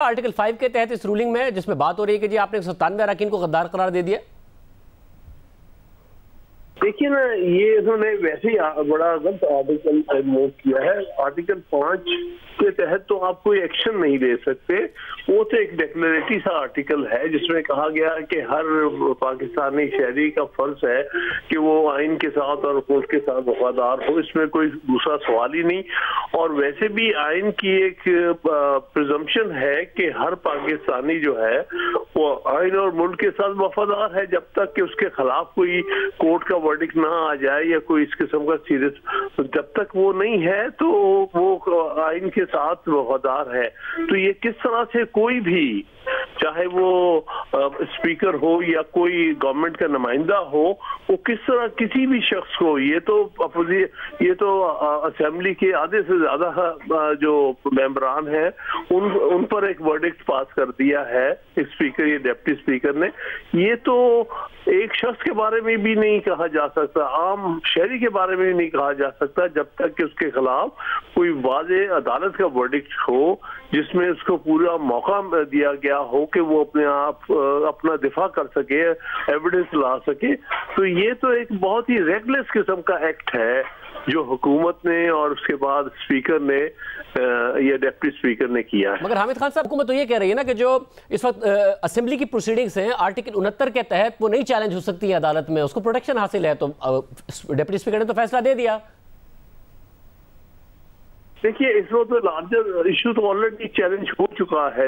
Article 5 के तहत इस रूलिंग में जिसमें बात हो रही है कि जी आपने 197 अरकान को गद्दार करार दे दिया। देखिए ना, ये इन्होंने वैसे ही बड़ा गलत आर्टिकल मूव किया है। आर्टिकल 5 के तहत तो आप कोई एक्शन नहीं ले सकते। वो तो एक डेक्लेरेटरी सा आर्टिकल है जिसमें कहा गया है कि हर पाकिस्तानी शहरी का फर्ज है कि वो आइन के साथ और मुल्क के साथ वफादार हो। इसमें कोई दूसरा सवाल ही नहीं। और वैसे भी आइन की एक प्रिजम्पशन है कि हर पाकिस्तानी जो है वो आइन और मुल्क के साथ वफादार है जब तक कि उसके खिलाफ कोई कोर्ट का वर्डिक्ट ना आ जाए या कोई इस किस्म का सीरियस, जब तक वो नहीं है तो वो आइन के साथ वफादार है। तो ये किस तरह से कोई भी, चाहे वो स्पीकर हो या कोई गवर्नमेंट का नुमाइंदा हो, वो किस तरह किसी भी शख्स को, ये तो असेंबली के आधे से ज्यादा जो मेंबरान हैं उन पर एक वर्डिक्ट पास कर दिया है स्पीकर या डिप्टी स्पीकर ने। ये तो एक शख्स के बारे में भी नहीं कहा जा सकता, आम शहरी के बारे में भी नहीं कहा जा सकता जब तक कि उसके खिलाफ कोई वाज़े अदालत का वर्डिक्ट हो जिसमें उसको पूरा मौका दिया गया हो कि वो अपने आप अपना दिफा कर सके, एविडेंस ला सके। तो ये तो एक बहुत ही रेगलेस किस्म का एक्ट है जो हुकूमत ने और उसके बाद स्पीकर ने या डिप्टी स्पीकर ने किया है। मगर हामिद खान साहब, हुकूमत तो ये कह रही है ना कि जो इस वक्त असेंबली की प्रोसीडिंग्स हैं आर्टिकल 69 के तहत वो नहीं चैलेंज हो सकती है अदालत में, उसको प्रोटेक्शन हासिल है। तो डिप्टी स्पीकर ने तो फैसला दे दिया। देखिए, इस वक्त लार्जर इशू तो ऑलरेडी चैलेंज हो चुका है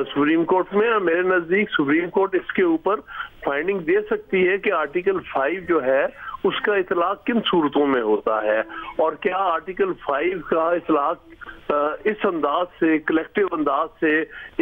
सुप्रीम कोर्ट में। मेरे नजदीक सुप्रीम कोर्ट इसके ऊपर फाइंडिंग दे सकती है कि आर्टिकल 5 जो है उसका इतलाक किन सूरतों में होता है और क्या आर्टिकल 5 का इतलाक इस अंदाज से, कलेक्टिव अंदाज से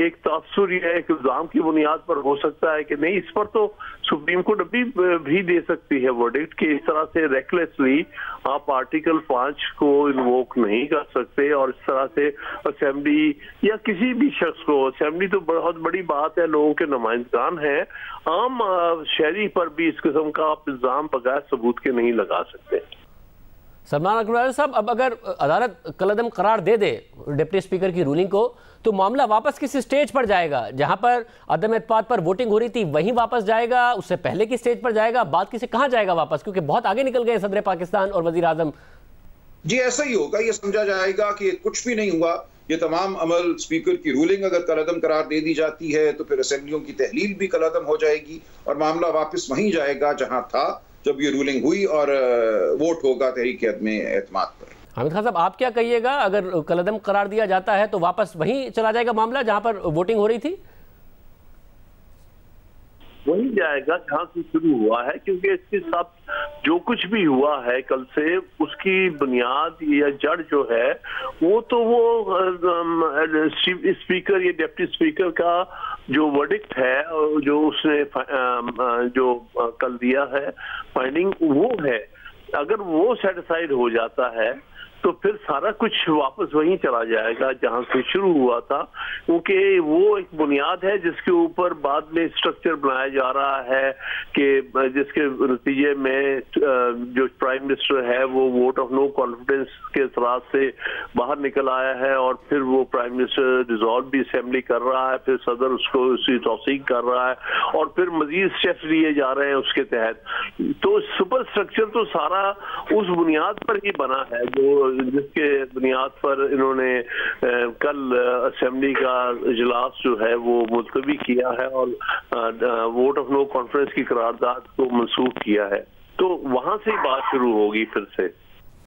एक तासुर या एक इल्जाम की बुनियाद पर हो सकता है कि नहीं। इस पर तो सुप्रीम कोर्ट अभी भी दे सकती है वर्डिक्ट कि इस तरह से रेकलेसली आप आर्टिकल 5 को इन्वोक नहीं कर सकते और इस तरह से असेंबली या किसी भी शख्स को, असेंबली तो बहुत बड़ी बात है, लोगों के नुमाइंदगान है, आम शहरी पर भी इस किस्म का आप इल्जाम बगैर सबूत के नहीं लगा सकते। सलमान अकबर साहब, अब अगर अदालत कलअदम करार दे दे डिप्टी स्पीकर की रूलिंग को तो मामला वापस किस स्टेज पर जाएगा? जहां पर अदम एतमाद पर वोटिंग हो रही थी वहीं वापस जाएगा, उससे पहले की स्टेज पर जाएगा, बात किसे कहां जाएगा वापस? क्योंकि बहुत आगे निकल गए सदर पाकिस्तान और वजीर आजम। जी ऐसा ही होगा। ये समझा जाएगा कि कुछ भी नहीं हुआ। ये तमाम अमल, स्पीकर की रूलिंग अगर कलअदम करार दे दी जाती है तो फिर असेंबलियों की तहलील भी कलअदम हो जाएगी और मामला वापस वहीं जाएगा जहां था जब ये रूलिंग हुई और वोट होगा तहरीक अदम एतमाद पर। हामिद खान साहब, आप क्या कहिएगा? अगर कलअदम करार दिया जाता है तो वापस वहीं चला जाएगा मामला जहां पर वोटिंग हो रही थी? वही जाएगा जहां से शुरू हुआ है, क्योंकि इसके साथ जो कुछ भी हुआ है कल से उसकी बुनियाद या जड़ जो है वो तो वो स्पीकर या डिप्टी स्पीकर का जो वर्डिक्ट है, जो उसने जो कल दिया है फाइंडिंग, वो है। अगर वो सेटिस्फाइड हो जाता है तो फिर सारा कुछ वापस वहीं चला जाएगा जहां से शुरू हुआ था, क्योंकि वो एक बुनियाद है जिसके ऊपर बाद में स्ट्रक्चर बनाया जा रहा है कि जिसके नतीजे में जो प्राइम मिनिस्टर है वो वोट ऑफ नो कॉन्फिडेंस के तराज से बाहर निकल आया है और फिर वो प्राइम मिनिस्टर डिसॉल्व भी असेंबली कर रहा है, फिर सदर उसको उसकी तौसीक कर रहा है और फिर मजीद स्टेप्स लिए जा रहे हैं उसके तहत। तो सुपर स्ट्रक्चर तो सारा उस बुनियाद पर ही बना है जो जिसके बुनियाद पर इन्होंने कल असेंबली का इजलास जो है वो मुलतवी किया है और वोट ऑफ नो कॉन्फ्रेंस की करारदाद को मंसूख किया है। तो वहां से ही बात शुरू होगी फिर से।